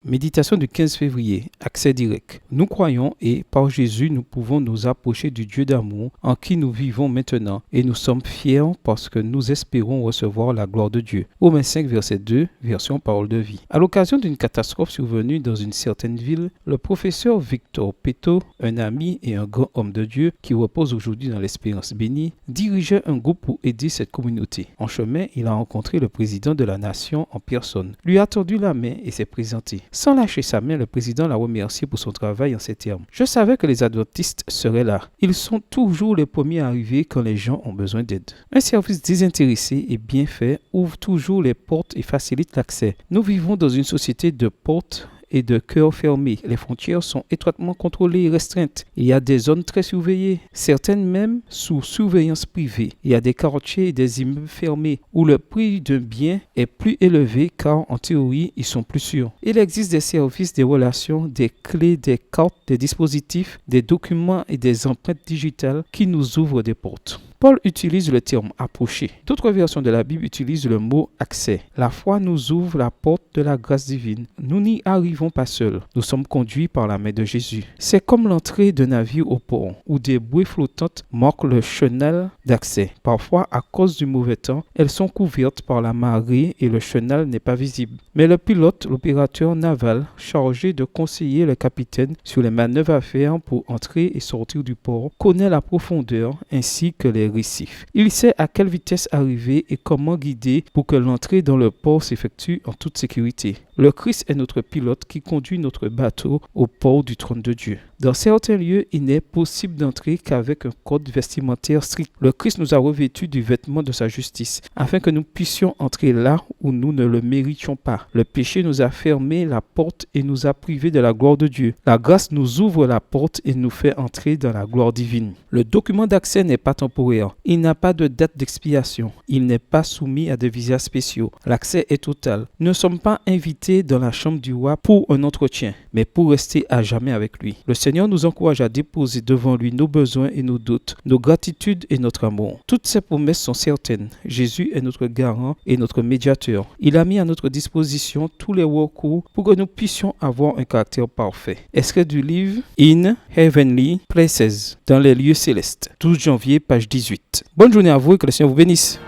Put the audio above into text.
Méditation du 15 février, accès direct. Nous croyons et par Jésus nous pouvons nous approcher du Dieu d'amour en qui nous vivons maintenant et nous sommes fiers parce que nous espérons recevoir la gloire de Dieu. Romains 5 verset 2, version parole de vie. À l'occasion d'une catastrophe survenue dans une certaine ville, le professeur Victor Peto, un ami et un grand homme de Dieu qui repose aujourd'hui dans l'espérance bénie, dirigeait un groupe pour aider cette communauté. En chemin, il a rencontré le président de la nation en personne, lui a tendu la main et s'est présenté. Sans lâcher sa main, le président l'a remercié pour son travail en ces termes. « Je savais que les adventistes seraient là. Ils sont toujours les premiers à arriver quand les gens ont besoin d'aide. Un service désintéressé et bien fait ouvre toujours les portes et facilite l'accès. Nous vivons dans une société de portes et de cœurs fermés. Les frontières sont étroitement contrôlées et restreintes. Il y a des zones très surveillées, certaines même sous surveillance privée. Il y a des quartiers et des immeubles fermés où le prix d'un bien est plus élevé car en théorie, ils sont plus sûrs. Il existe des services, des relations, des clés, des cartes, des dispositifs, des documents et des empreintes digitales qui nous ouvrent des portes. Paul utilise le terme « approcher ». D'autres versions de la Bible utilisent le mot « accès ». La foi nous ouvre la porte de la grâce divine. Nous n'y arrivons pas seuls. Nous sommes conduits par la main de Jésus. C'est comme l'entrée d'un navire au port, où des bouées flottantes marquent le chenal d'accès. Parfois, à cause du mauvais temps, elles sont couvertes par la marée et le chenal n'est pas visible. Mais le pilote, l'opérateur naval, chargé de conseiller le capitaine sur les manœuvres à faire pour entrer et sortir du port, connaît la profondeur ainsi que les récifs. Il sait à quelle vitesse arriver et comment guider pour que l'entrée dans le port s'effectue en toute sécurité. Le Christ est notre pilote qui conduit notre bateau au port du trône de Dieu. Dans certains lieux, il n'est possible d'entrer qu'avec un code vestimentaire strict. Le Christ nous a revêtus du vêtement de sa justice, afin que nous puissions entrer là où nous ne le méritions pas. Le péché nous a fermé la porte et nous a privés de la gloire de Dieu. La grâce nous ouvre la porte et nous fait entrer dans la gloire divine. Le document d'accès n'est pas temporaire. Il n'a pas de date d'expiration. Il n'est pas soumis à des visas spéciaux. L'accès est total. Nous ne sommes pas invités dans la chambre du roi pour un entretien, mais pour rester à jamais avec lui. Le Seigneur nous encourage à déposer devant lui nos besoins et nos doutes, nos gratitudes et notre amour. Toutes ces promesses sont certaines. Jésus est notre garant et notre médiateur. Il a mis à notre disposition tous les recours pour que nous puissions avoir un caractère parfait. Extrait du livre In Heavenly Places, dans les lieux célestes. 12 janvier, page 18. Bonne journée à vous et que le Seigneur vous bénisse.